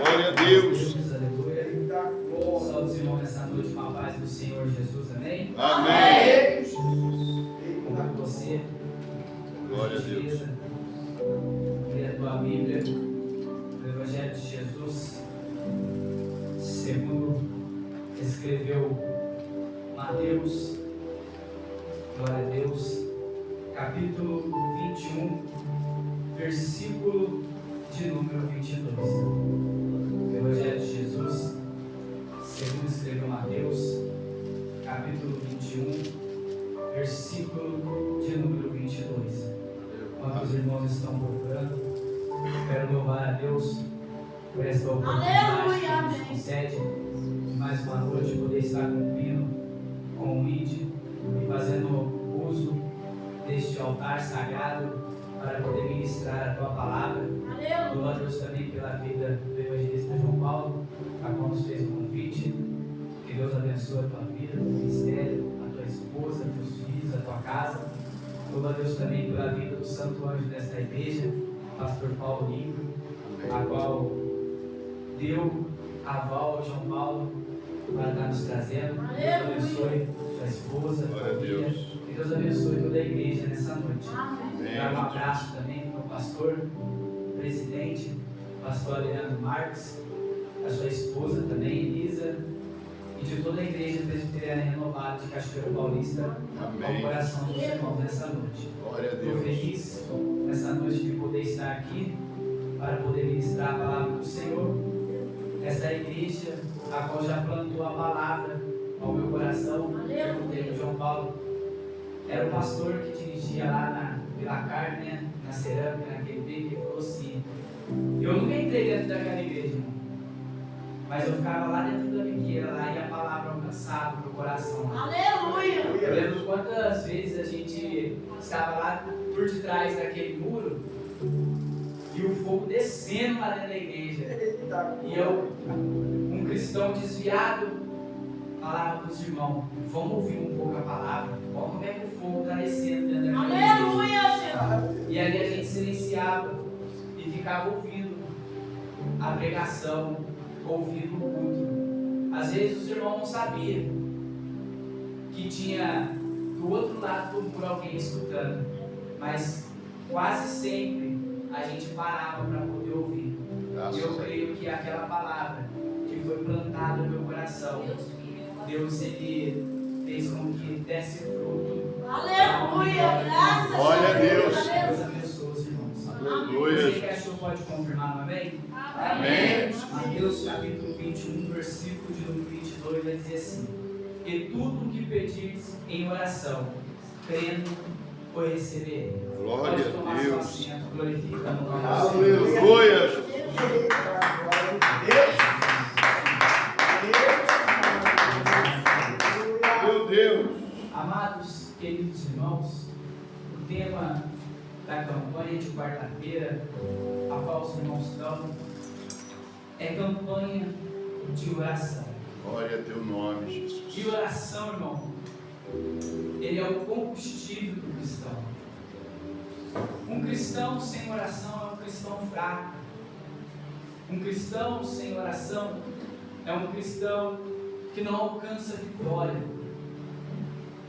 Glória a Deus. Aleluia. Saúde os irmãos nessa noite com a paz do Senhor Jesus. Amém? Amém. Convido você. Glória a Deus. Leia a tua Bíblia, o Evangelho de Jesus, segundo escreveu Mateus. Glória a Deus. Capítulo 21, versículo de número 22. O Evangelho de Jesus, segundo escreveu Mateus, capítulo 21, versículo de número 22. Enquanto os irmãos estão procurando, quero louvar a Deus por esta oportunidade que nos concede de mais uma noite poder estar cumprindo com o ID e fazendo uso deste altar sagrado para poder ministrar a tua palavra. Louvo a Deus também pela vida do evangelista João Paulo, a qual nos fez o convite. Que Deus abençoe a tua vida, o teu ministério, a tua esposa, teus filhos, a tua casa. Louvo a Deus também pela vida do santo anjo desta igreja, pastor Paulo Livro, a qual deu aval ao João Paulo para estar nos trazendo. Que Deus abençoe sua esposa, família. Que Deus abençoe toda a igreja nessa noite. Dar um abraço também para o pastor, presidente, pastor Leandro Marques, a sua esposa também, Elisa, e de toda a igreja presbiteriana renovada de Cachoeiro Paulista, ao coração dos irmãos nessa noite. Estou feliz nessa noite de poder estar aqui para poder ministrar a palavra do Senhor. Essa igreja, a qual já plantou a palavra ao meu coração, perguntei para o João Paulo, era o pastor que dirigia lá na Vila Carne, né, na cerâmica, naquele tempo, que falou assim: eu nunca entrei dentro daquela igreja, irmão, mas eu ficava lá dentro da biqueira lá e a palavra alcançava o meu coração lá. Aleluia! Eu lembro quantas vezes a gente estava lá por detrás daquele muro e o fogo descendo lá dentro da igreja. E eu, um cristão desviado, falava para os irmãos: vamos ouvir um pouco a palavra. Olha como é que o fogo está descendo dentro daquela igreja. Aleluia, Jesus! E ali a gente silenciava e ficava ouvindo a pregação, ouvindo o culto. Às vezes os irmãos não sabiam que tinha do outro lado do muro alguém escutando, mas quase sempre a gente parava para poder ouvir. E eu creio que aquela palavra que foi plantada no meu coração, Deus ele fez com que desse fruto. Aleluia! Graças Glória a Deus. Deus abençoe os irmãos. Aleluia. Você que achou pode confirmar, não amém? Amém. Mateus capítulo 21, versículo de número 22 vai dizer assim: e tudo o que pedirdes em oração, crendo, o receberei. Glória Pode a tomar Deus. seu assento, glorificando o nome do Senhor. Aleluia. Meu Deus. Amados, queridos irmãos, o tema da campanha de quarta-feira, a qual os irmãos estão, é campanha de oração. Glória a teu nome, Jesus. E oração, irmão, ele é o combustível do cristão. Um cristão sem oração é um cristão fraco. Um cristão sem oração é um cristão que não alcança vitória.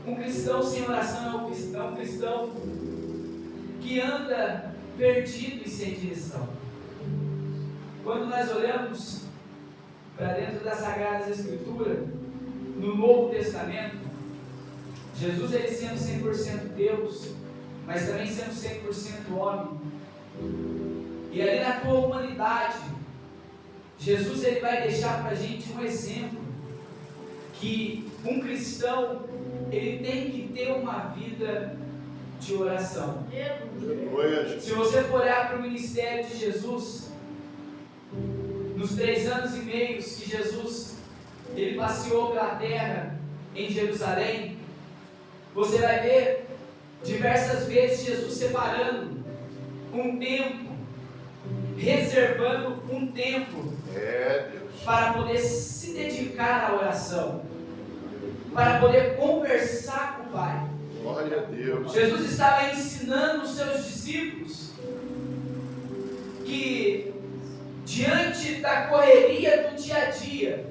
Um cristão sem oração é um cristão que anda perdido e sem direção. Quando nós olhamos para dentro das Sagradas Escrituras, no Novo Testamento, Jesus ele sendo 100% Deus, mas também sendo 100% homem. E ali na tua humanidade, Jesus ele vai deixar para a gente um exemplo que um cristão ele tem que ter uma vida de oração. Se você for olhar para o ministério de Jesus, nos 3 anos e meio que Jesus ele passeou pela terra em Jerusalém, você vai ver diversas vezes Jesus separando um tempo, reservando um tempo para poder se dedicar à oração, para poder conversar com o Pai. Glória a Deus. Jesus estava ensinando os seus discípulos que diante diante da correria do dia a dia,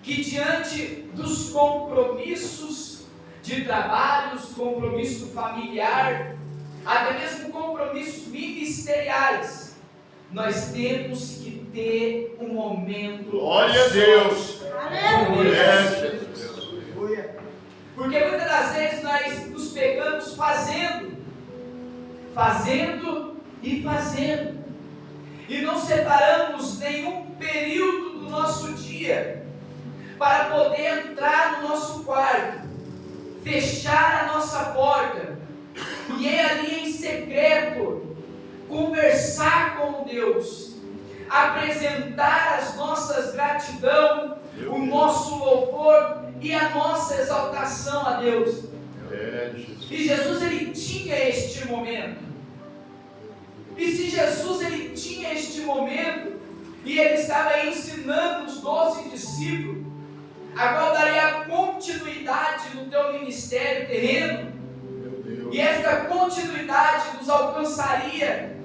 que diante dos compromissos de trabalhos, compromisso familiar, até mesmo compromissos ministeriais, nós temos que ter um momento. Glória a Deus. Aleluia. Porque muitas das vezes nós nos pegamos fazendo e fazendo, e não separamos nenhum período do nosso dia para poder entrar no nosso quarto, fechar a nossa porta e ir ali em secreto, conversar com Deus, apresentar as nossas gratidão, o nosso louvor e a nossa exaltação a Deus. E Jesus, ele tinha este momento. E se Jesus, ele tinha este momento, e ele estava ensinando os 12 discípulos, agora daria continuidade no teu ministério terreno, e esta continuidade nos alcançaria,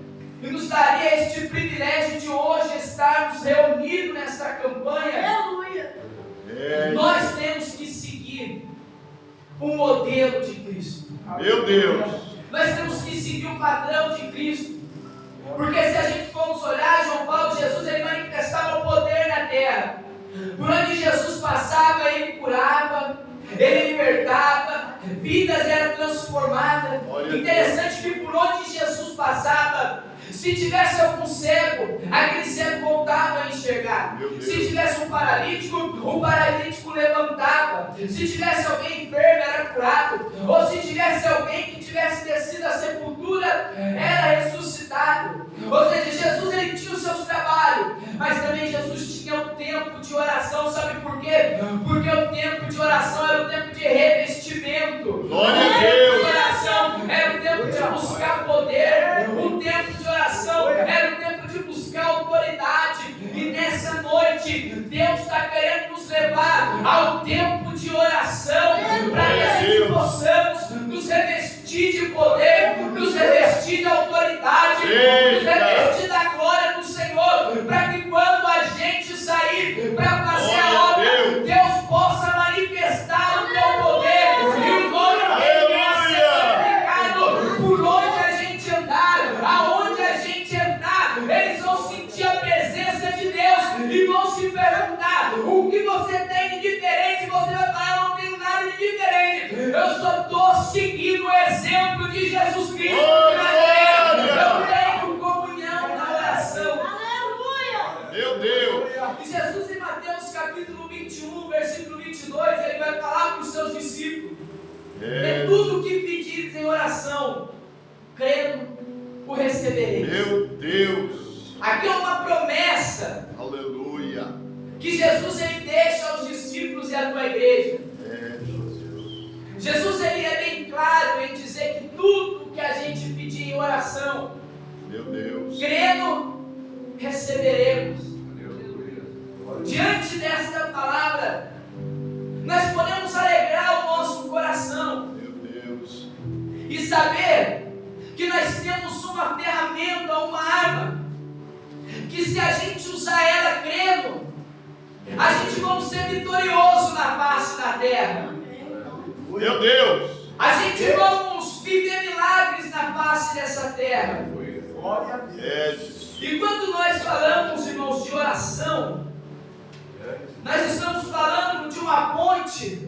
e nos daria este privilégio de hoje estarmos reunidos nesta campanha. Aleluia. Nós temos que seguir o modelo de Cristo. Meu Deus. Nós temos que seguir o padrão de Cristo. Porque se a gente formos olhar, João Paulo, Jesus, ele manifestava o poder na terra. Por onde Jesus passava, ele curava, ele libertava, vidas eram transformadas. Interessante que por onde Jesus passava, se tivesse algum cego, aquele cego voltava a enxergar. Se tivesse um paralítico, o paralítico levantava. Se tivesse alguém enfermo, era curado. Ou se tivesse alguém que tivesse descido à sepultura, era ressuscitado. Ou seja, Jesus, ele tinha os seus trabalhos, mas também Jesus tinha o tempo de oração. Sabe por quê? Porque o tempo de oração era o tempo de revestimento. Glória a O tempo Deus. de oração era o tempo de buscar poder. O tempo de oração era o tempo de buscar autoridade. E nessa noite, Deus está querendo nos levar ao tempo de oração, para que a gente possamos nos revestir de poder, nos revestir de autoridade, nos revestir da glória do Senhor, para que quando a gente sair para fazer a obra, Deus possa manifestar o teu poder e o nome dele venha ser glorificado por onde a gente andar, aonde a gente entrar. Eles vão sentir a presença de Deus e vão se perguntar: o que você tem de diferente? Você vai falar: eu não tenho nada de diferente, eu só estou seguindo o exemplo de Jesus Cristo. Eu tenho comunhão na oração. Aleluia. Meu Deus. E Jesus, em Mateus capítulo 21, versículo 22, ele vai falar para os seus discípulos: é tudo o que pedires em oração, crendo, o recebereis. Meu Deus. Aqui é uma promessa Aleluia. que Jesus, ele deixa aos discípulos e à tua igreja. Jesus. Jesus, ele é bem claro em dizer que tudo que a gente pedir em oração, Meu Deus. crendo, receberemos. Diante desta palavra, nós podemos alegrar o nosso coração Meu Deus. e saber que nós temos uma ferramenta, uma arma, que se a gente usar ela crendo, a gente vamos ser vitorioso na face da terra. Meu Deus. A gente vamos viver milagres na face dessa terra. Jesus. E quando nós falamos, irmãos, de oração, nós estamos falando de uma ponte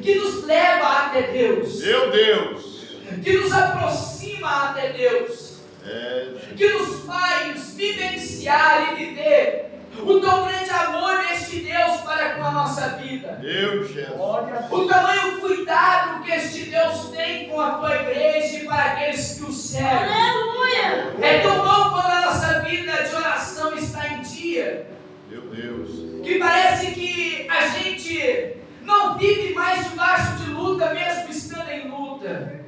que nos leva até Deus, Meu Deus. que nos aproxima até Deus, Jesus. que nos faz vivenciar e viver o tão grande amor deste Deus para com a nossa vida. Meu Jesus. O tamanho cuidado que este Deus tem com a tua igreja e para aqueles que o servem. Aleluia. É tão bom quando a nossa vida de oração está em dia, Meu Deus. que parece que a gente não vive mais debaixo de luta, mesmo estando em luta.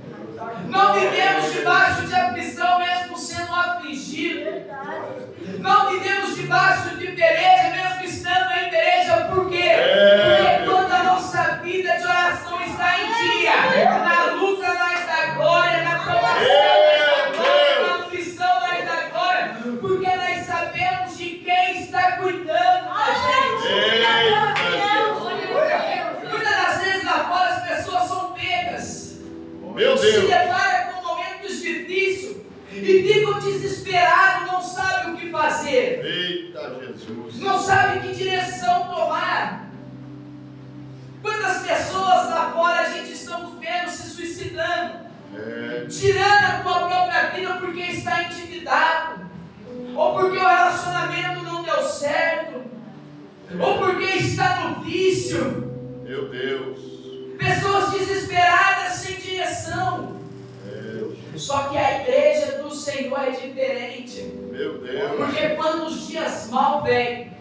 Não vivemos debaixo de aflição, mesmo sendo afligido. Verdade. Não vivemos debaixo de peleja, mesmo estando em peleja. Por quê? Porque toda a nossa vida de oração está em dia. Na luta nós dá glória, na provação nós dá glória, na aflição nós dá Quantas pessoas lá fora a gente estamos vendo se suicidando, É. tirando a tua própria vida porque está endividado, ou porque o relacionamento não deu certo, ou porque está no vício. Meu Deus. Pessoas desesperadas, sem direção. Só que a igreja do Senhor é diferente. Meu Deus. Porque quando os dias mal vêm,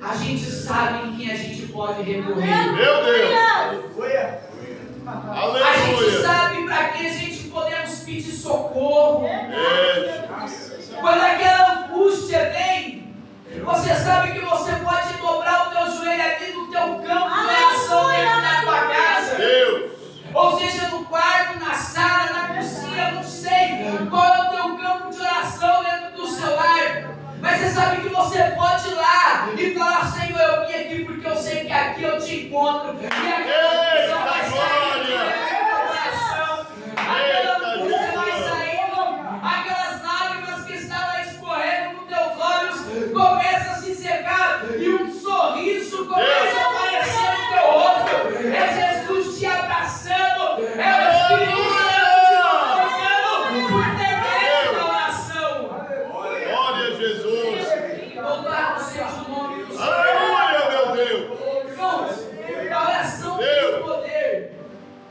a gente sabe em quem a gente pode recorrer. Meu Deus. Aleluia. A gente Aleluia. sabe para quem a gente podemos pedir socorro. É. Quando aquela angústia vem, você sabe que você pode dobrar o teu joelho ali no teu campo de oração dentro da tua casa. Deus. Ou seja, no quarto, na sala, na cozinha, não sei qual é o teu campo de oração dentro do seu lar. Mas você sabe que você pode ir lá e falar: Senhor, eu vim aqui porque eu sei que aqui eu te encontro. E aquela angústia vai sair do teu coração. Aquela angústia vai saindo. Aquelas lágrimas que estavam escorrendo nos teus olhos começam a se secar. E um sorriso começa a aparecer no teu rosto. É Jesus te abraçando. É o Espírito Santo te tocando por intermédio da oração. Glória a Jesus. Louvado seja o nome do Senhor. Aleluia, meu Deus. Irmãos, a oração tem poder,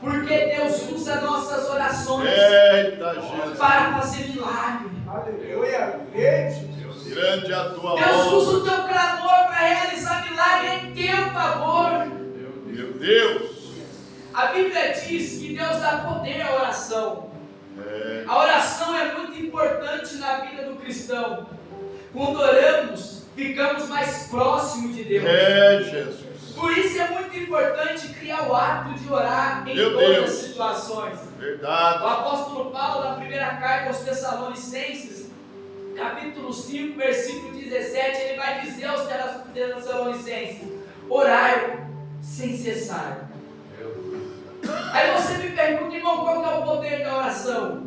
porque Deus usa nossas orações Eita, Jesus. para fazer milagre. Aleluia. Grande a tua Deus usa obra. o teu clamor para realizar milagre em teu favor. Meu Deus. A Bíblia diz que Deus dá poder à oração. É. A oração é muito importante na vida do cristão. Quando oramos, ficamos mais próximos de Deus. É, Jesus. Por isso é muito importante criar o hábito de orar em Meu todas Deus. as situações. O Verdade. apóstolo Paulo, na primeira carta aos Tessalonicenses, capítulo 5, versículo 17, ele vai dizer aos Tessalonicenses: orai sem cessar. Aí você me pergunta, irmão, qual que é o poder da oração?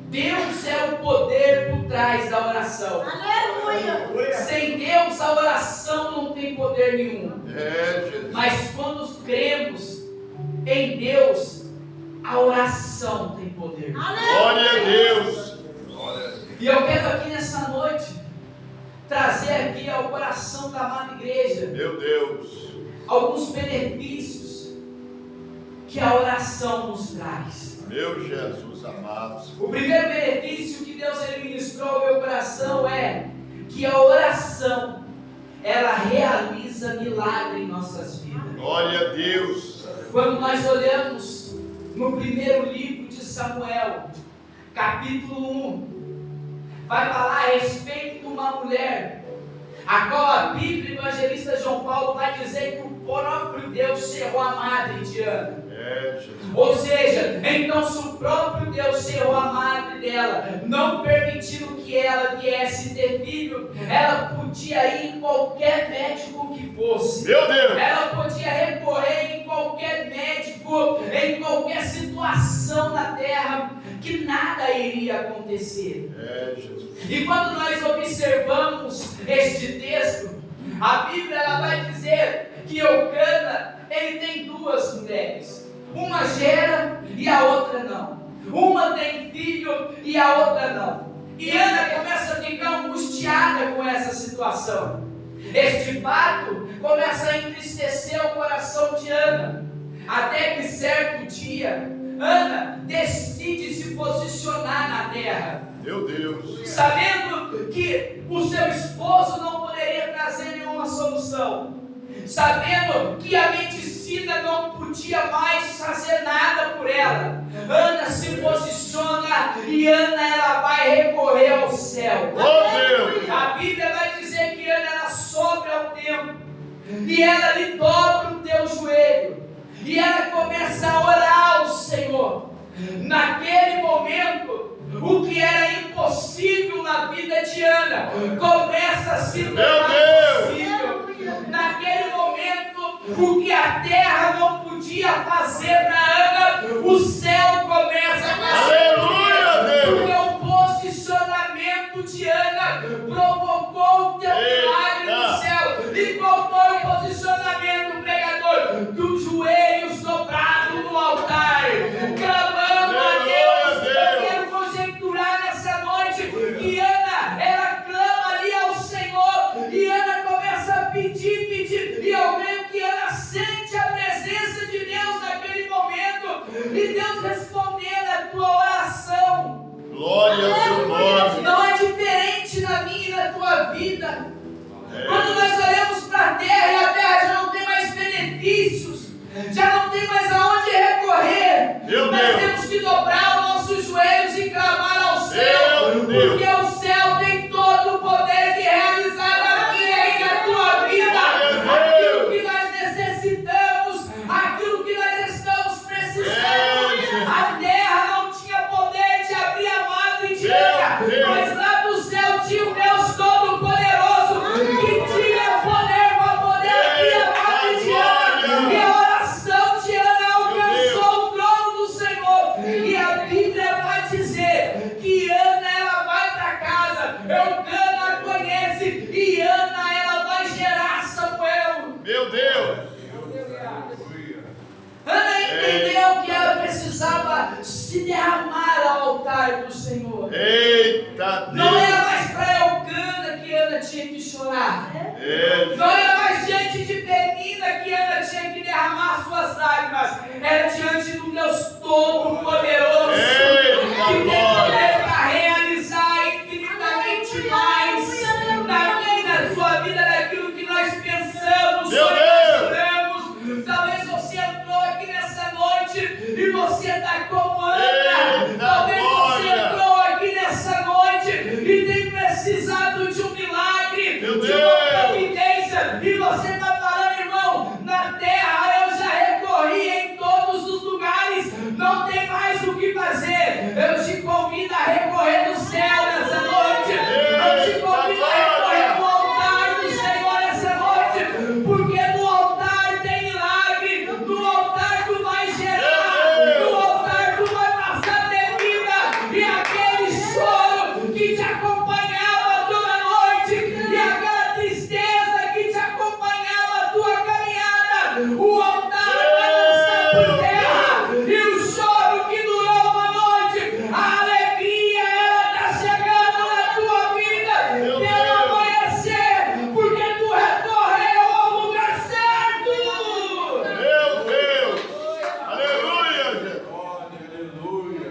Deus é o poder por trás da oração. Aleluia. Sem Deus a oração não tem poder nenhum. É, Jesus. Mas quando cremos em Deus, a oração tem poder. Glória a Deus. E eu quero aqui nessa noite trazer aqui ao coração da amada igreja Meu Deus. alguns benefícios que a oração nos traz. Meu Jesus amado. O primeiro benefício que Deus ele ministrou ao meu coração é que a oração ela realiza milagre em nossas vidas. Glória a Deus. Quando nós olhamos no primeiro livro de Samuel, capítulo 1, vai falar a respeito de uma mulher, a qual a Bíblia, o evangelista João Paulo vai dizer que o próprio Deus cerrou a madre de Ana. É, Jesus. Ou seja, então se o próprio Deus cerrou a madre dela, não permitindo que ela viesse ter filho, ela podia ir em qualquer médico que fosse. Meu Deus. Ela podia recorrer em qualquer médico, em qualquer situação na terra, que nada iria acontecer. É, Jesus. E quando nós observamos este texto, a Bíblia ela vai dizer que Eucana, ele tem duas mulheres. Uma gera e a outra não. Uma tem filho e a outra não. E Ana começa a ficar angustiada com essa situação. Este fato começa a entristecer o coração de Ana. Até que certo dia, Ana decide se posicionar na terra. Meu Deus. Sabendo que o seu esposo não poderia trazer nenhuma solução. Sabendo que a medicina não podia mais fazer nada por ela, Ana se posiciona e Ana ela vai recorrer ao céu. Oh, Deus. A Bíblia vai dizer que Ana ela sobe ao templo e ela lhe dobra o teu joelho e ela começa a orar ao Senhor. Naquele momento, o que era impossível na vida de Ana começa a se tornar possível. Naquele momento, o que a terra não podia fazer para Ana, o céu começa a fazer. Aleluia, Deus. Porque o posicionamento de Ana provocou o teu milagre no céu. E qual foi o posicionamento, pregador? vida. Quando nós olhamos para a terra e a terra já não tem mais benefícios, já não tem mais aonde recorrer, nós temos que dobrar os nossos joelhos e clamar ao céu, porque o céu tem todo o poder de realizar na minha e na tua vida aquilo que nós necessitamos, aquilo que nós estamos precisando. A terra não tinha poder de abrir a madre de mas lá do céu tinha o Deus Todo-Poderoso que tinha poder para poder abrir a madre de Ana. E a oração de Ana alcançou o trono do Senhor. E a Bíblia vai dizer que Ana ela vai para casa, Eucana a conhece e Ana ela vai gerar Samuel. Meu Deus. Ana entendeu que ela precisava se derramar ao altar do Senhor. Eita Deus. Não era mais para Eucana que Ana tinha que chorar. Não era mais diante de Penina que Ana tinha que derramar suas lágrimas. Era diante do Deus Todo-Poderoso que tem poder para realizar infinitamente mais na minha e na sua vida daquilo que nós pensamos, Meu nós Deus. oramos. Talvez você entrou aqui nessa noite e você está como Ana. Eita, Talvez você glória. entrou aqui nessa noite e tem precisado de um milagre, Meu de Deus. uma providência, e você está falando, irmão, na terra eu já recorri em todos os lugares, não tem mais o que fazer. Eu te convido a recorrer no céu nessa noite. Eu te convido a recorrer no altar do Senhor nessa noite, porque no altar tem milagre, no altar tu vai gerar, no altar tu vai passar bebida, e aquele choro que te acompanhava toda noite, e aquela tristeza que te acompanhava a tua caminhada, o altar vai lançar por terra, e o choro que durou uma noite, a alegria ela está chegando na tua vida, Meu pelo Deus. amanhecer, porque tu recorreu ao lugar certo. Meu Deus. Aleluia, Jesus. Aleluia.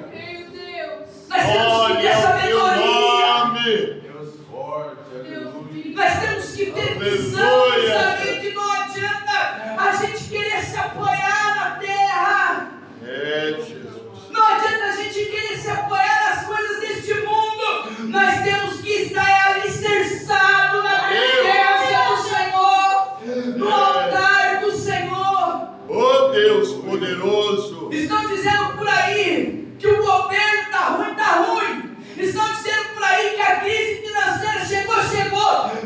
Nós temos que ter Olha o teu sabedoria. nome. Deus forte, aleluia. Nós temos que ter visão, Aleluia. saber que não adianta a gente querer se apoiar na terra. Jesus. Não adianta a gente querer se apoiar nas coisas deste mundo. Nós temos que estar alicerçados na presença do Senhor, no altar do Senhor. Oh Deus poderoso. Estão dizendo por aí que o governo está ruim. Estão dizendo por aí que a crise financeira chegou.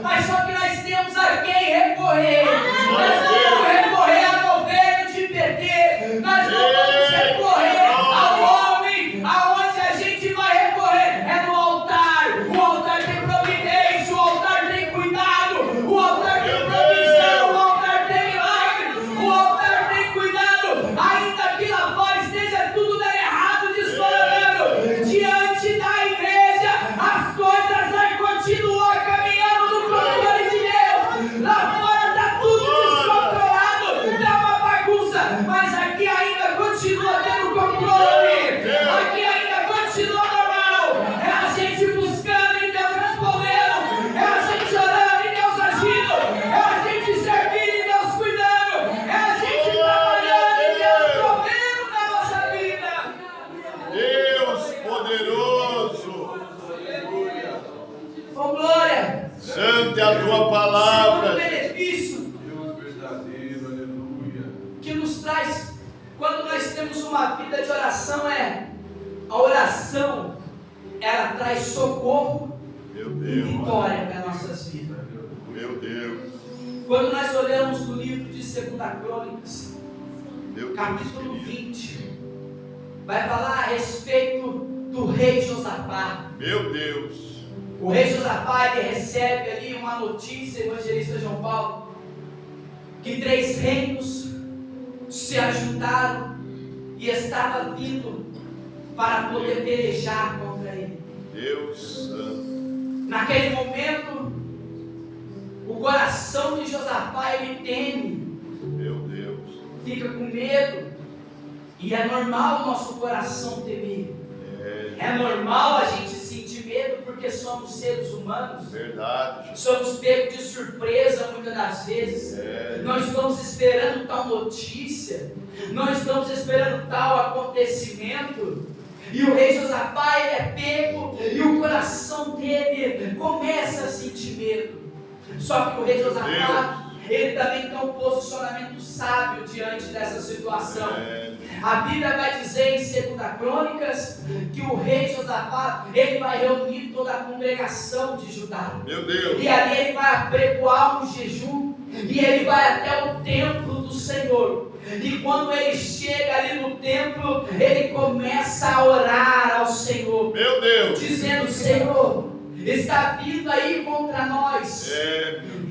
Mas só que nós temos a quem recorrer. Nós não vamos recorrer ao governo de PT. Nós não vamos recorrer ao homem. Aonde a gente vai recorrer é no altar. O altar tem providência, o altar tem cuidado, o altar tem provisão, o altar tem milagre, o altar tem cuidado. Ainda que lá fora esteja tudo dando errado, desmoronando, diante da igreja as coisas vai continuar caminhando no controle de Deus. Lá fora está tudo descontrolado, está uma bagunça, mas aqui ainda continua tendo controle, aqui ainda continua normal. É a gente buscando e Deus respondendo, é a gente orando e Deus agindo, é a gente servindo e Deus cuidando, é a gente trabalhando e Deus provendo na nossa vida. Deus poderoso. Oh glória! Santa é a tua Segundo palavra. benefício Deus verdadeiro, aleluia. que nos traz quando nós temos uma vida de oração é a oração, ela traz socorro Meu e Deus. vitória para nossas vidas. Meu Deus. Quando nós olhamos no livro de 2 Crônicas, Meu Deus capítulo querido. 20, vai falar a respeito do rei Josafá. Meu Deus. O rei Josafá, ele recebe ali uma notícia, evangelista João Paulo, que 3 reinos se ajuntaram e estavam vindo para poder pelejar contra ele. Deus santo. Naquele momento, o coração de Josafá, ele teme, Meu Deus. fica com medo, e é normal o nosso coração temer. É normal a gente sentir medo, porque somos seres humanos, Verdade. somos pegos de surpresa muitas das vezes. Não estamos esperando tal notícia, não estamos esperando tal acontecimento. E o rei Josafá, ele é pego e o coração dele começa a sentir medo. Só que o rei Josafá, ele também tem um posicionamento sábio diante dessa situação. A Bíblia vai dizer em 2 Crônicas que o rei Josafá, ele vai reunir toda a congregação de Judá. Meu Deus. E ali ele vai apregoar um jejum e ele vai até o templo do Senhor. E quando ele chega ali no templo, ele começa a orar ao Senhor. Meu Deus. Dizendo: Senhor, está vindo aí contra nós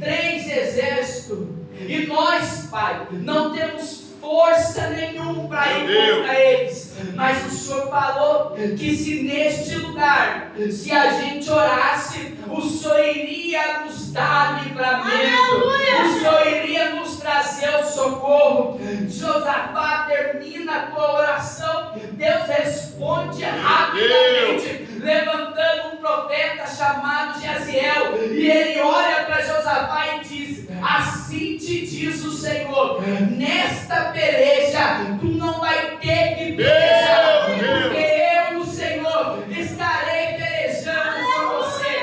3 exércitos, e nós, Pai, não temos força nenhuma para ir contra eles. Mas o Senhor falou que se neste lugar, se a gente orasse, o Senhor iria nos dar livramento, o Senhor iria nos trazer o socorro. Josafá termina a tua oração, Deus responde rapidamente, levantando um profeta chamado Jaziel, e ele olha para Josafá e diz: assim te diz o Senhor, nesta peleja tu não vai ter que pelejar, porque eu, o Senhor, estarei pelejando por você.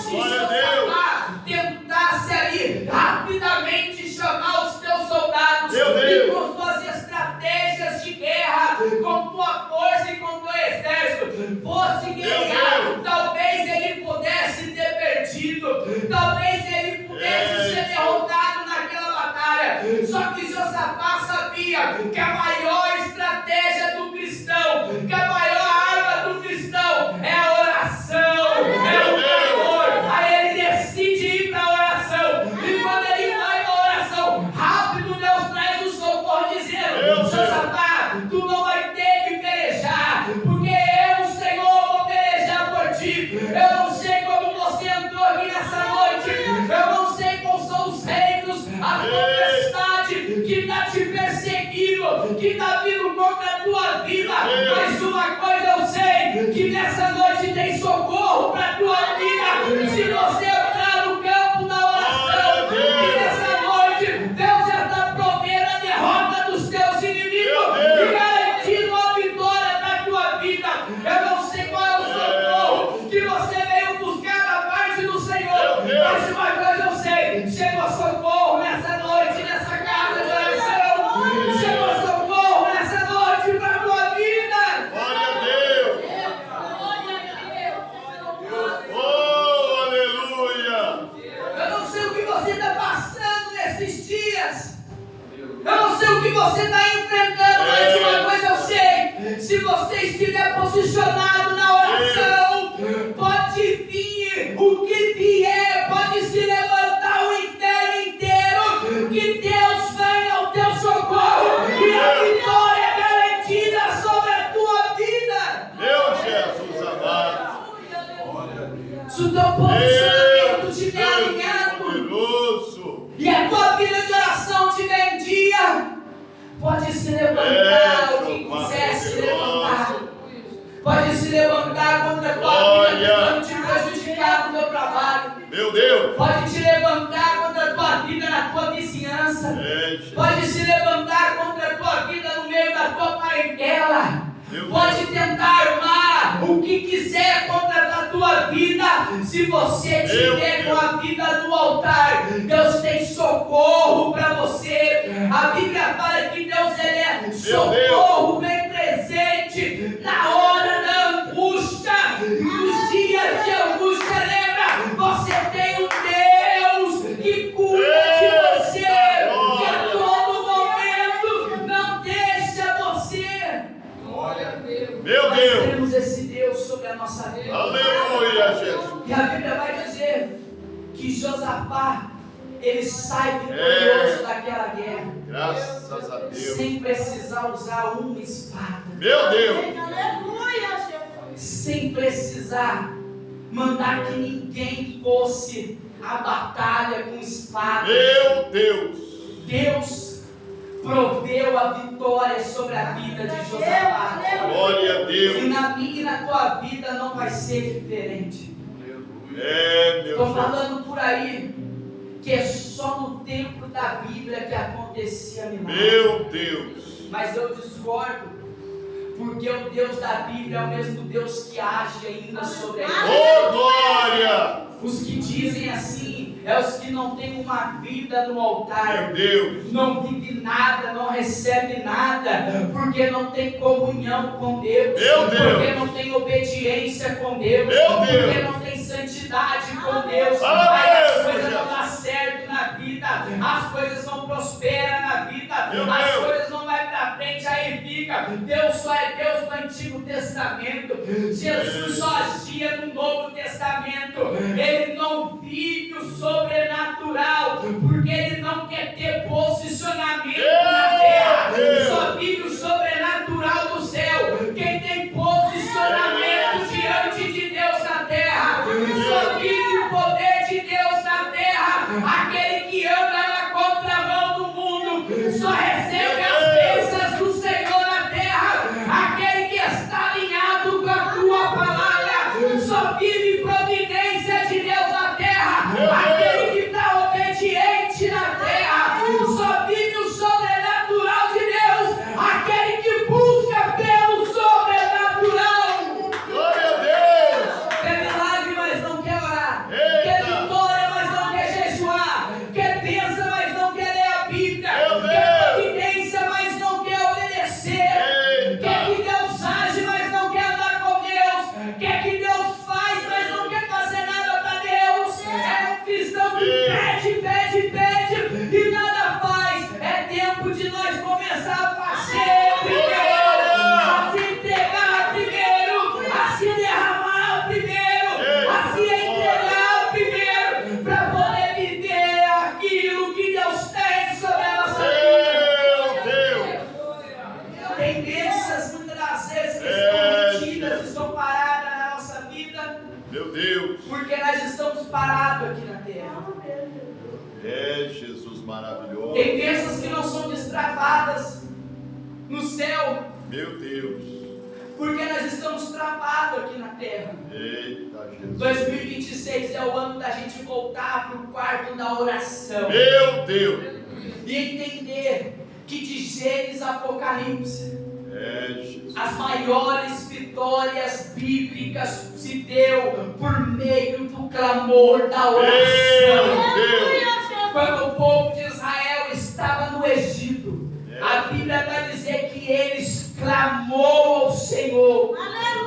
Se Josafá tentasse ali rapidamente chamar os teus soldados e com suas estratégias de guerra, com tua força e com teu exército, fosse guerrear, talvez ele pudesse ter perdido, talvez ele pudesse ser derrotado naquela batalha. Só que Josafá sabia que a maior estratégia do cristão, que a maior arma do cristão é a oração, é o louvor. Aí ele decide ir para a oração, e quando ele vai para a oração, rápido Deus traz o socorro, dizendo: Josafá, tu não vai ter que pelejar, porque eu, Senhor, vou pelejar por ti. Eu não sei como você entrou aqui nessa noite, eu não sei quais são os reinos, a potestade que está te perseguindo, que está vindo contra a tua vida, mas uma coisa eu sei, que nessa noite tem socorro para a tua vida, se você entrar no campo da oração, e nessa noite Deus já está provendo a derrota dos teus inimigos, e garantindo a vitória para a tua vida. Eu não sei qual é o socorro que você veio buscar da parte do Senhor, mas uma coisa eu sei, chegou socorro nessa noite, nessa casa de oração, chegou socorro nessa noite para a tua vida. Glória a Deus. Oh, aleluia. Eu não sei o que você está passando nesses dias, eu não sei o que você está enfrentando, mas uma coisa eu sei: se você estiver posicionado na oração, pode vir o que vier, pode se levantar o inferno inteiro, que Deus vem ao teu socorro e a vitória é garantida sobre a tua vida. Meu Jesus amado. Se o teu posicionamento estiver alinhado Poderoso. e a tua vida de oração estiver em dia, pode se levantar o que quiser se levantar, pode se levantar contra a tua vida tentando te prejudicar no teu trabalho, Meu Deus. pode te levantar contra a tua vida na tua vizinhança, pode se levantar contra a tua vida no meio da tua parentela, pode tentar armar o que quiser contra a tua vida. Se você estiver com a vida no altar, Deus tem socorro para você. A Bíblia fala que Deus, ele é socorro bem presente na hora da angústia. Nos dias de angústia, lembra, você tem um Deus que cuida de você, que a todo momento não deixa você. Meu Nós Deus. temos esse Deus sobre a nossa vida. Aleluia, Jesus. E a Bíblia vai dizer que Josafá, ele sai vitorioso daquela guerra, Graças a Deus. sem precisar usar uma espada, Meu Deus. sem precisar mandar que ninguém fosse à batalha com espada. Meu Deus. Deus proveu a vitória sobre a vida de Josafá. Glória a E Deus. na minha e na tua vida não vai ser diferente. É, meu Estou Jesus. falando por aí que é só no tempo da Bíblia que acontecia milagre. Meu Deus. Mas eu discordo, porque o Deus da Bíblia é o mesmo Deus que age ainda sobre a igreja. Oh, glória. Os que dizem assim, é os que não têm uma vida no altar. Meu Deus. Não vive nada, não recebe nada, porque não tem comunhão com Deus, Meu Deus. porque não tem obediência com Deus, Meu porque Deus. não tem santidade com Deus. Aleluia. Aí as coisas não dão certo na vida, as coisas não prosperam na vida, Meu as Deus. coisas não vai para frente, aí fica. Deus só é Deus no Antigo Testamento, Jesus só agia no Novo Testamento. Ele não vive o sobrenatural, porque ele não quer ter posicionamento na terra, só vive o sobrenatural do céu. Quem tem posicionamento diante de Deus na terra, só vive o poder de Deus na terra. Aquele que anda na contramão do mundo, só recebe as bênçãos do Senhor na terra. Aquele que está alinhado com a tua palavra, só vive providência de Deus na terra. Aquele que está obediente na terra, só vive o sobrenatural de Deus. Aquele que busca pelo sobrenatural. Glória a Deus. Quer milagre, mas não quer orar. Eita. Quer vitória, mas não quer jejuar. Quer bênção, mas não quer ler a Bíblia. Meu Quer Deus. providência, mas não quer obedecer. Eita. Quer que Deus age, mas não quer andar com Deus. Quer que Deus faz, mas não quer fazer nada para Deus. É um cristão que pede e nada faz. É tempo de nós começar a fazer primeiro, a se entregar primeiro, a se derramar primeiro, a se entregar primeiro, para poder viver aquilo que Deus tem sobre a nossa vida. Meu Deus. Tem bênçãos muitas das vezes que estão retidas, estão paradas na nossa vida, Meu Deus. porque nós estamos parados aqui na terra. É, Jesus maravilhoso. Tem bênçãos que não são destravadas no céu, Meu Deus. porque nós estamos travados aqui na terra. Eita, Jesus. 2026 é o ano da gente voltar para o quarto da oração Meu Deus. e entender que de Gênesis a Apocalipse, É, Jesus. as maiores vitórias bíblicas se deu por meio do clamor da oração. Meu Deus. Quando o povo de Israel estava no Egito, a Bíblia vai dizer que eles clamou ao Senhor,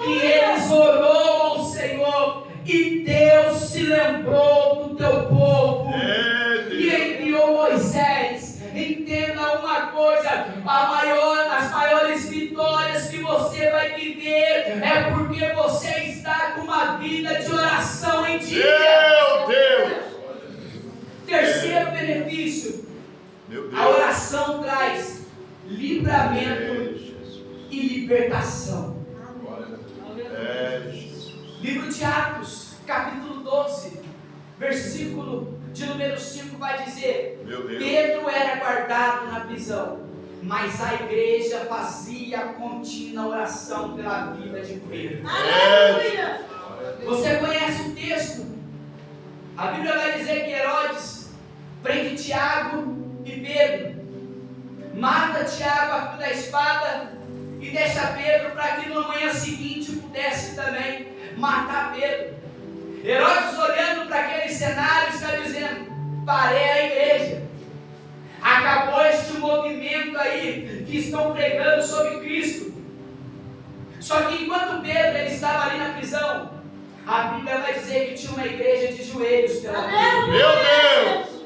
que eles orou ao Senhor, e Deus se lembrou do teu povo É, e Deus. enviou Moisés. Entenda uma coisa: as maiores vitórias que você vai viver é porque você está com uma vida de oração em dia. Meu Deus. Terceiro benefício: Meu Deus. a oração traz É, livramento Jesus. e libertação. É, Jesus. Livro de Atos, capítulo 12, versículo de número 5 vai dizer: Meu Deus. Pedro era guardado na prisão, mas a igreja fazia contínua oração pela vida de Pedro. É, Você conhece o texto? A Bíblia vai dizer que Herodes prende Tiago e Pedro, mata Tiago a fio da espada e deixa Pedro para que na manhã seguinte pudesse também matar Pedro. Herodes, olhando para aquele cenário, está dizendo: parei a igreja, acabou este movimento aí que estão pregando sobre Cristo. Só que enquanto Pedro ele estava ali na prisão, a Bíblia vai dizer que tinha uma igreja de joelhos pela frente. Meu Deus.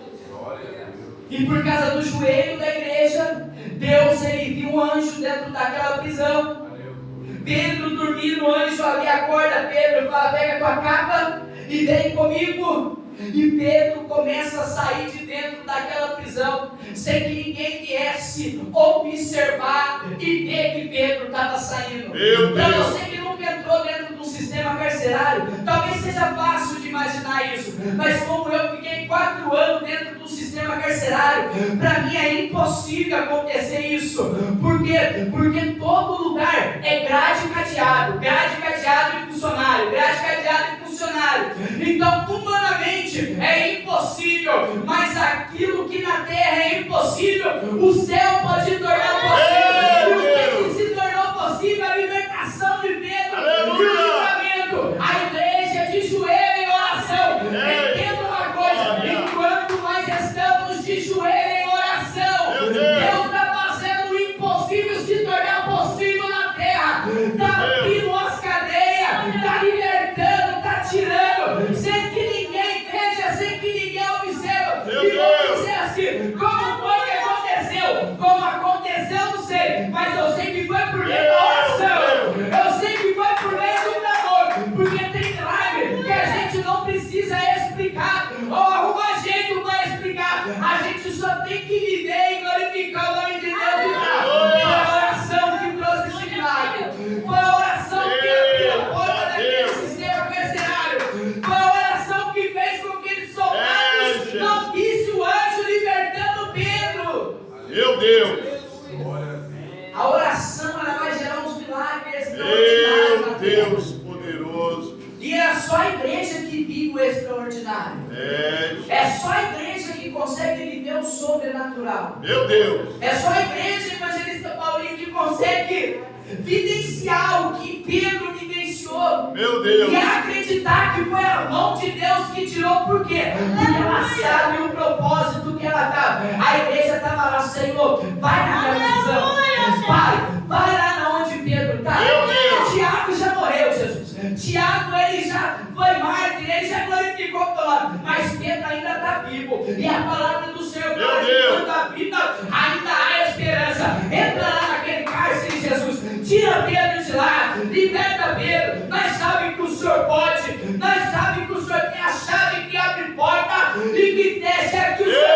E por causa do joelho da igreja, Deus ele viu um anjo dentro daquela prisão. Pedro dormindo, o anjo ali acorda Pedro e fala: pega tua capa e vem comigo. E Pedro começa a sair de dentro daquela prisão, sem que ninguém viesse observar e ver que Pedro estava saindo. Meu Para Deus. você que nunca entrou dentro de um sistema carcerário, talvez seja fácil de imaginar isso, mas como eu fiquei 4 anos dentro do sistema carcerário, para mim é impossível acontecer isso. Por quê? Porque todo lugar é grade e cadeado e funcionário, grade, cadeado e funcionário. extraordinário. Então, humanamente é impossível, mas aquilo que na terra é impossível, o céu pode tornar possível. E o que se tornou possível? A libertação de Pedro e o livramento. A igreja de joelho em oração. Entenda uma coisa: enquanto nós estamos de joelho em oração, Deus está fazendo o impossível se tornar possível na terra. Está abrindo as cadeias, está libertando, está tirando, sem que ninguém veja, sem que ninguém observe. E vou dizer assim: como foi que aconteceu? Como aconteceu, não sei, mas eu sei que foi por meio da oração. Eu sei que foi por meio do clamor, porque tem milagre que a gente não precisa explicar ou arrumar jeito para explicar. A gente só tem que viver e glorificar o nome de Deus. Foi a oração que trouxe esse milagre. Foi a oração que abriu a porta daquele sistema carcerário. Foi a oração que fez com que aqueles soldados não vissem o anjo libertando Pedro. Meu Deus. A oração, ela vai gerar uns milagres Meu extraordinários na terra. Deus poderoso. E é só a igreja que vive o extraordinário. É só a igreja que consegue viver o sobrenatural. Meu Deus. É só a igreja evangelista Paulinho que consegue vivenciar o que Pedro vivenciou. Meu Deus. E acreditar que foi a mão de Deus que tirou. Por quê? Porque ela sabe o propósito que ela está. A igreja estava lá: Senhor, vai na minha visão. Vai lá na onde Pedro está. Tiago já morreu, Jesus. Tiago, ele já foi mártir, ele já glorificou pelo lado. Mas Pedro ainda está vivo. E a palavra do Senhor fala que enquanto a vida ainda há esperança. Entra lá naquele cárcere, Jesus. Tira Pedro de lá. Liberta Pedro. Nós sabemos que o Senhor pode. Nós sabemos que o Senhor tem a chave que abre porta e que fecha. Que o Senhor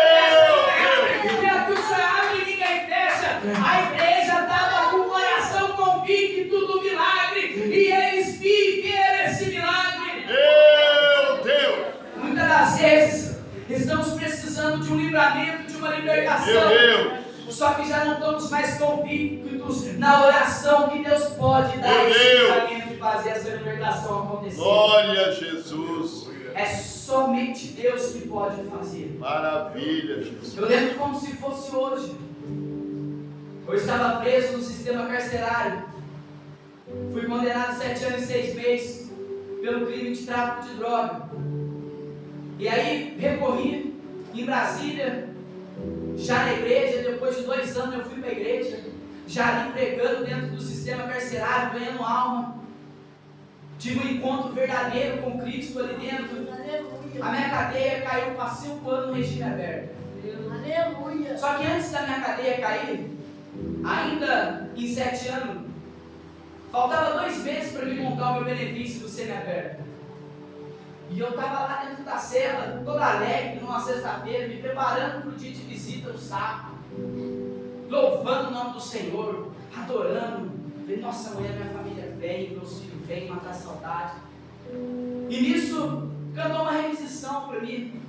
fecha, que o Senhor abre e ninguém fecha. A igreja estava com o coração convicto do milagre. E eles viveram esse milagre. Meu Deus. Muitas das vezes estamos precisando de um livramento, de uma libertação. Meu Deus. Só que já não estamos mais convictos na oração que Deus pode dar Meu esse Deus. livramento e fazer essa libertação acontecer. Glória a Jesus. É somente Deus que pode fazer. Maravilha, Jesus. Eu lembro como se fosse hoje. Eu estava preso no sistema carcerário. Fui condenado a 7 anos e 6 meses pelo crime de tráfico de droga. E aí recorri em Brasília, já na igreja. Depois de 2 anos eu fui para a igreja, já ali pregando dentro do sistema carcerário, ganhando alma. Tive um encontro verdadeiro com Cristo ali dentro. A minha cadeia caiu para 5 anos no regime aberto. Aleluia. Só que antes da minha cadeia cair, ainda em 7 anos, faltava 2 meses para me montar o meu benefício do semiaberto. E eu estava lá dentro da cela, toda alegre, numa sexta-feira, me preparando para o dia de visita no sábado, louvando o nome do Senhor, adorando. Falei: nossa, amanhã minha família vem, meus filhos vêm matar a saudade. E nisso cantou uma requisição para mim.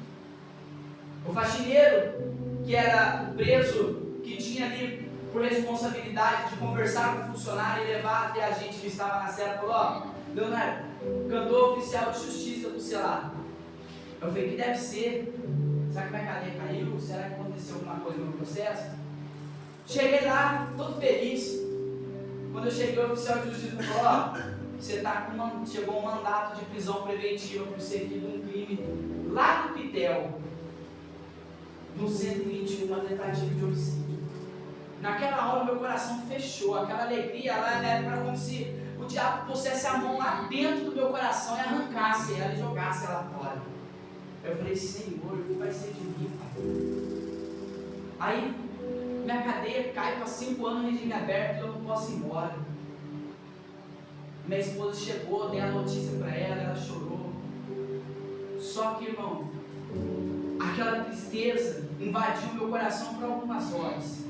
O faxineiro, que era o preso, que tinha ali por responsabilidade de conversar com o funcionário e levar até a gente que estava na cela, falou: ó, Leonardo, cantor oficial de justiça do selado. Eu falei: que deve ser? Será que minha cadeia caiu? Será que aconteceu alguma coisa no processo? Cheguei lá, todo feliz. Quando eu cheguei, o oficial de justiça falou: ó, você tá com chegou um mandato de prisão preventiva por seguir um crime lá no Pitel, no 121, uma tentativa de homicídio. Naquela hora meu coração fechou, aquela alegria lá era como se o diabo pusesse a mão lá dentro do meu coração e arrancasse ela e jogasse ela fora. Eu falei: Senhor, o que vai ser de mim, Pai? Aí minha cadeia cai para 5 anos no regime aberto e eu não posso ir embora. Minha esposa chegou, dei a notícia para ela, ela chorou. Só que, irmão, aquela tristeza invadiu meu coração por algumas horas.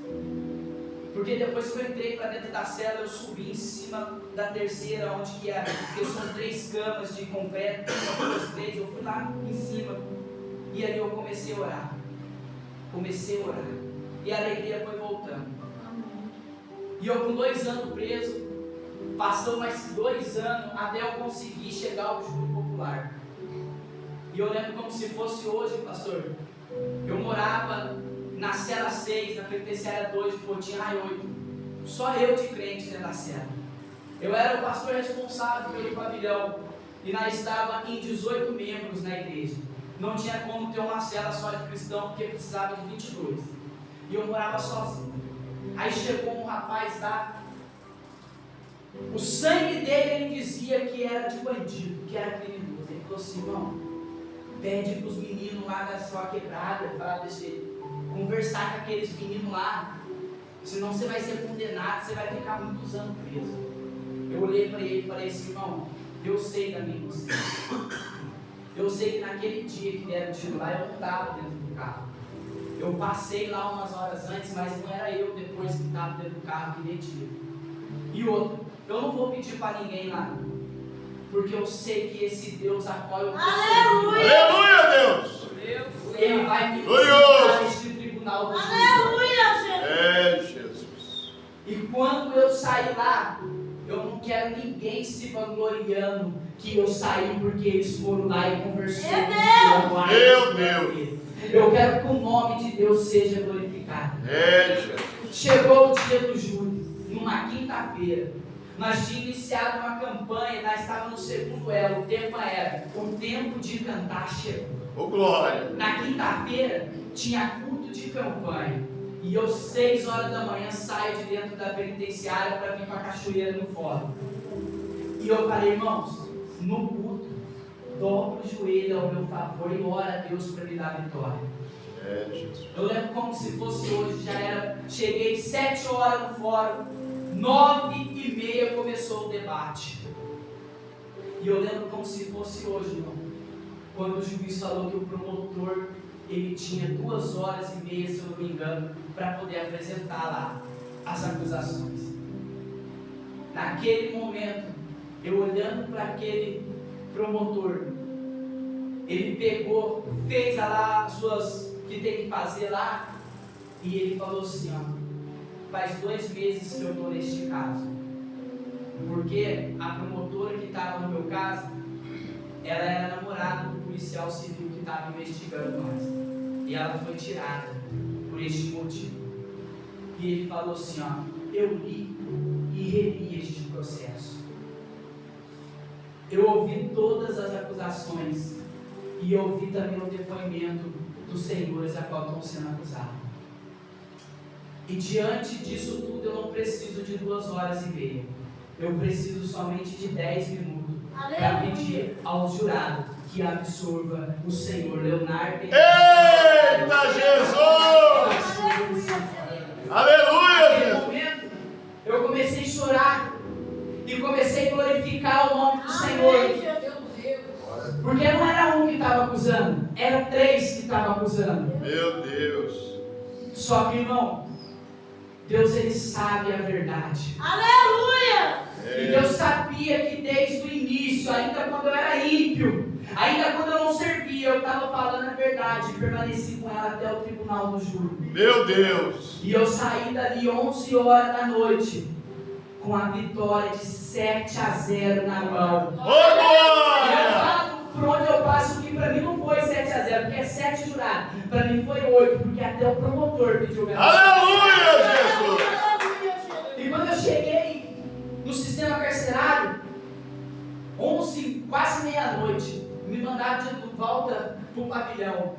Porque depois que eu entrei para dentro da cela, eu subi em cima da terceira, onde que era, porque são 3 camas de concreto, 2, 3, eu fui lá em cima, e ali eu comecei a orar. E a alegria foi voltando. E eu com 2 anos preso, passou mais 2 anos até eu conseguir chegar ao júri popular. eu lembro como se fosse hoje, pastor. Eu morava na cela 6, na penitenciária 2 de Potinha 8. Só eu de crente dentro da cela. Eu era o pastor responsável pelo pavilhão. E nós estávamos em 18 membros na igreja. Não tinha como ter uma cela só de cristão, porque precisava de 22. E eu morava sozinho. Aí chegou um rapaz lá. O sangue dele, ele dizia que era de bandido, que era criminoso. Ele falou assim: irmão, pede para os meninos lá da sua quebrada, para conversar com aqueles meninos lá, senão você vai ser condenado, você vai ficar muitos anos preso. Eu olhei para ele e falei assim: irmão, eu sei da minha inocência. Eu sei que naquele dia que deram tiro lá, eu não estava dentro do carro. Eu passei lá umas horas antes, mas não era eu depois que estava dentro do carro que dei tiro. E outro, eu não vou pedir para ninguém lá, porque eu sei que esse Deus apoia o Aleluia! Aleluia, Deus! Ele vai me Glorioso! este tribunal do juízo. É, Jesus. E quando eu sair lá, eu não quero ninguém se vangloriando que eu saí porque eles foram lá e conversaram. Meu Deus! Eu quero que o nome de Deus seja glorificado. É, Jesus. Chegou o dia do júri, numa quinta-feira. Nós tínhamos iniciado uma campanha, nós estávamos no segundo elo. O tema era: o tempo de cantar chegou. Ô, glória! Na quinta-feira tinha culto de campanha. E eu, 6 horas da manhã, saio de dentro da penitenciária para vir para a cachoeira no fórum. E eu falei: irmãos, no culto, dobro o joelho ao meu favor e ora a Deus para me dar vitória. É, Jesus. Eu lembro como se fosse hoje, já era. Cheguei 7 horas no fórum, 9h30 começou o debate. E eu lembro como se fosse hoje, irmão, quando o juiz falou que o promotor, ele tinha 2h30, se eu não me engano, para poder apresentar lá as acusações. Naquele momento, eu olhando para aquele promotor, ele pegou, fez lá as suas que tem que fazer lá, e ele falou assim: ó, faz 2 meses que eu estou neste caso, porque a promotora que estava no meu caso, ela era namorada do policial civil que estava investigando nós, e ela foi tirada por este motivo. E ele falou assim: ó, eu li e reli este processo, eu ouvi todas as acusações e ouvi também o depoimento dos senhores a qual estão sendo acusados. E diante disso tudo, eu não preciso de 2h30. Eu preciso somente de 10 minutos para pedir ao jurado que absorva o senhor Leonardo. Eita, Jesus! Aleluia, Naquele Jesus! momento, eu comecei a chorar e comecei a glorificar o nome do Senhor. Porque não era um que estava acusando, era 3 que estavam acusando. Meu Deus! Só que, irmão, Deus, ele sabe a verdade. E Deus sabia que desde o início, ainda quando eu era ímpio, ainda quando eu não servia, eu estava falando a verdade, permaneci com ela até o tribunal do júri. Meu Deus! E eu saí dali 11 horas da noite, com a vitória de 7-0 na mão. Ô, glória! Eu falo por onde eu passo que para mim não foi 7-0, porque é 7 jurados. Para mim foi 8, porque até o promotor pediu minha Aleluia, Jesus! E quando eu cheguei no sistema carcerário, 11, quase meia-noite, me mandaram de volta para o pavilhão.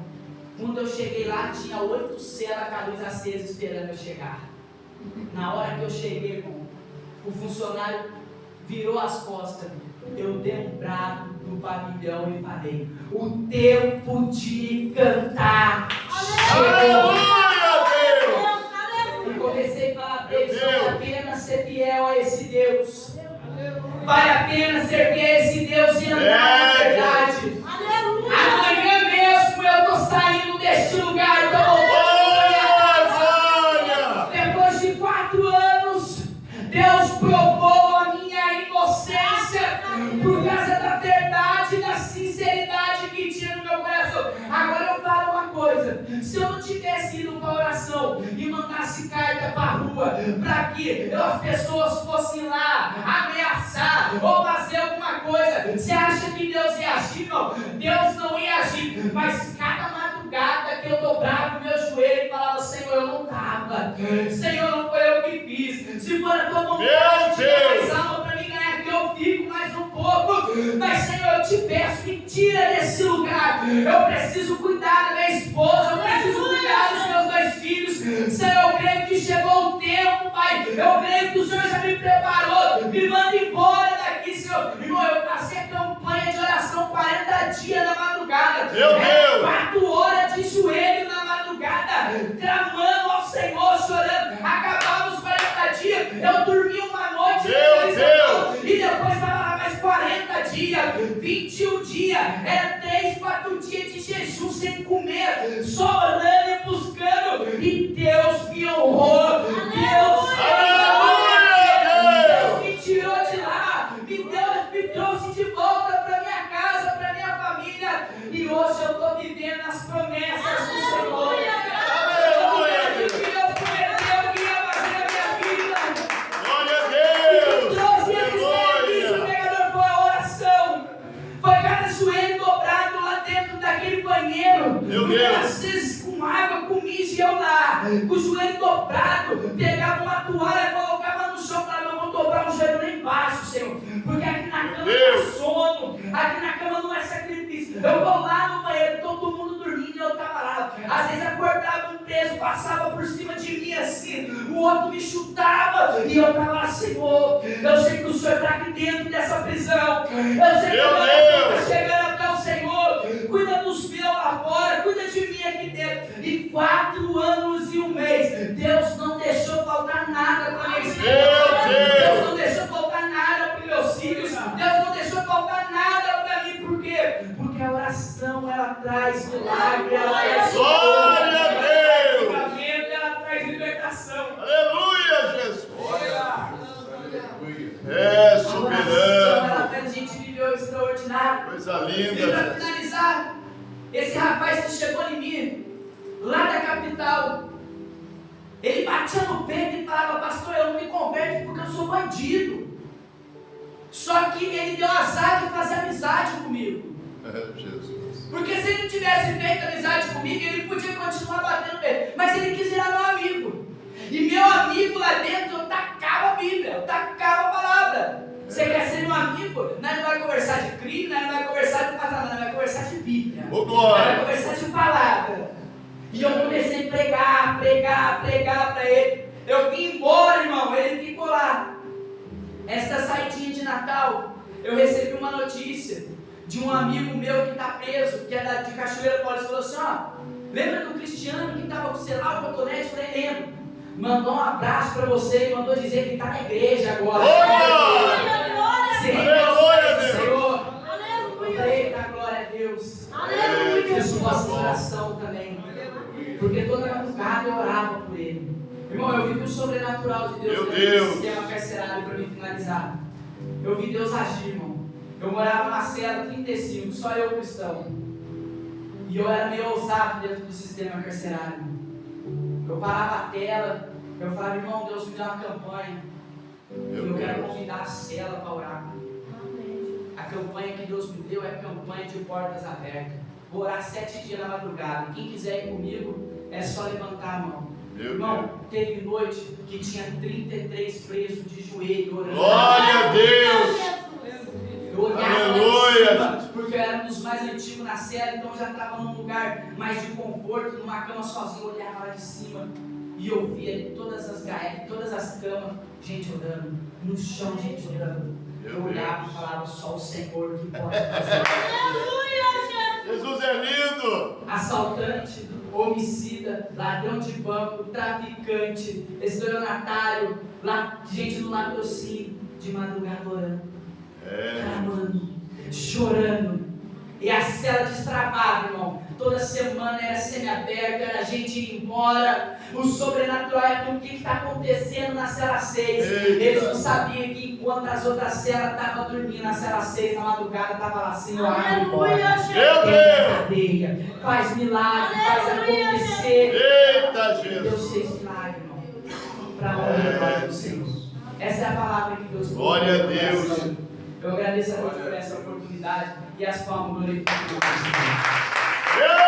Quando eu cheguei lá, tinha 8 celas com a luz acesa esperando eu chegar. Na hora que eu cheguei, irmão, o funcionário virou as costas. Eu dei um brado no pavilhão e falei: o tempo de cantar chegou. Aleluia, Deus! E comecei a falar para eles: vale a pena ser fiel a esse Deus. Vale a pena servir a esse Deus e andar na verdade. Amanhã mesmo eu estou saindo deste lugar, estou voltando. Depois de 4 anos, Deus provou a minha inocência por causa da verdade e da sinceridade que tinha no meu coração. Agora eu falo uma coisa: se eu não tivesse ido para a oração e mandasse mandasse carta para a rua, para que as pessoas fossem lá ameaçar ou fazer alguma coisa. Você acha que Deus ia agir? Não, Deus não ia agir, mas cada madrugada que eu dobrava o meu joelho e falava: Senhor, eu não estava, Senhor, não foi eu que fiz. Se for a tua vontade, tira mais alma para mim ganhar, que eu fico mais um pouco. Mas, Senhor, eu te peço, me tira desse lugar. Eu preciso cuidar da minha esposa, eu preciso cuidar dos meus 2 filhos. Senhor, eu creio que chegou o tempo, Pai. Eu creio que o Senhor já me preparou. Me manda embora daqui, Senhor. Irmão, eu passei a campanha de oração 40 dias na madrugada. Meu Deus! 4 horas de joelho na madrugada, clamando ao Senhor, chorando. Acabava os 40 dias, eu dormi uma noite. Meu Deus! E depois estava lá mais 40 dias, 21 dias. Era 3, 4 dias de jejum sem comer, só orando e buscando. E Deus me honrou. Deus me tirou de lá. Me trouxe de volta para minha casa, para minha família. E hoje eu estou vivendo as promessas do Senhor. Aleluia! O que Deus prometeu que ia fazer na minha vida. Glória a Deus! Trouxe esse serviço, Aleluia! pregador, foi a oração. Foi cada joelho dobrado lá dentro daquele banheiro. Meu Porque Deus. às vezes com água, com mijo, eu lá, com o joelho dobrado, pegava uma toalha, colocava no chão, falava: eu vou dobrar o joelho lá embaixo, Senhor. Porque aqui na cama não é sono, aqui na cama não é sacrifício. Eu vou lá no banheiro, todo mundo dormindo e eu estava lá. Às vezes acordava um preso, passava por cima de mim assim, o outro me chutava e eu estava lá: Senhor, eu sei que o Senhor está aqui dentro dessa prisão. Eu sei que Meu o meu Deus! está chegando até o Senhor. Cuida dos meus lá fora, cuida de mim aqui dentro. E 4 anos e 1 mês, Deus não deixou faltar nada para minha esposa. Deus não deixou faltar nada para meus filhos. Deus não deixou faltar nada para mim. Por quê? Porque a oração, ela traz milagre, ela traz Glória a Deus! livramento, ela traz libertação. Aleluia, Jesus! Aleluia. É A oração, ela soberano! faz a gente viver o extraordinário. Coisa E para linda! finalizar, esse rapaz que chegou em mim, lá da capital, ele batia no peito e falava: pastor, eu não me converto porque eu sou bandido. Só que ele deu azar de fazer amizade comigo. É, Jesus! Porque se ele não tivesse feito amizade comigo, ele podia continuar batendo peito. Mas ele quis virar meu amigo. E meu amigo lá dentro, eu tacava a Bíblia, eu tacava a palavra. Você quer ser meu amigo? Nós não vai conversar de crime, nós não vai conversar de passado, nós vai conversar de Bíblia. Ô, Nós glória! vai conversar de palavra. E eu comecei a pregar para ele. Eu vim embora, irmão, ele ficou lá. Esta saidinha de Natal, eu recebi uma notícia de um amigo meu que está preso, que é de Cachoeira Paulista. Falou assim: ó, lembra do Cristiano que estava com o celular, o cotonete? Eu falei: lembro. Mandou um abraço para você e mandou dizer que está na igreja agora. Aleluia, Deus! Senhor. Eita, glória a Deus. Isso nossa oração também. Porque toda madrugada eu orava por ele. Irmão, eu vi o sobrenatural de Deus Meu nesse Deus. sistema carcerário para me finalizar. Eu vi Deus agir, irmão. Eu morava na cela 35, só eu cristão. E eu era meio ousado dentro do sistema carcerário. Eu parava a tela, eu falava: irmão, Deus me deu uma campanha. E eu quero convidar a cela para orar. A campanha que Deus me deu é a campanha de portas abertas. Vou orar 7 dias na madrugada. Quem quiser ir comigo, é só levantar a mão. Meu Irmão, Deus! teve noite que tinha 33 presos de joelho orando. Glória a Deus! Eu olhava Aleluia! lá em cima, porque eu era um dos mais antigos na cela, então eu já estava num lugar mais de conforto, numa cama sozinho. Eu olhava lá de cima e eu via todas as gaiolas, todas as camas, gente orando, no chão, gente orando. Eu olhava e falava: só o Senhor que pode fazer. Jesus é lindo! Assaltante, homicida, ladrão de banco, traficante, estelionatário, gente do latrocínio, de madrugada orando, clamando, chorando. E a cela destravava, irmão. Toda semana era semiaberta, era a gente ir embora. O sobrenatural é tudo o que está acontecendo na cela 6. Eita. Eles não sabiam que enquanto as outras celas estavam dormindo, a cela 6 na madrugada estava lá, Senhor, abre Aleluia, porta, Jesus. Meu quebra Deus! cadeia, faz milagre, faz Aleluia, acontecer. Eita, Deus Jesus! fez milagre, irmão, para a honra e glória do Senhor. Essa é a palavra que Deus colocou Glória a no meu Deus. coração. Eu agradeço a Deus por essa oportunidade e as palmas glorificam o Senhor.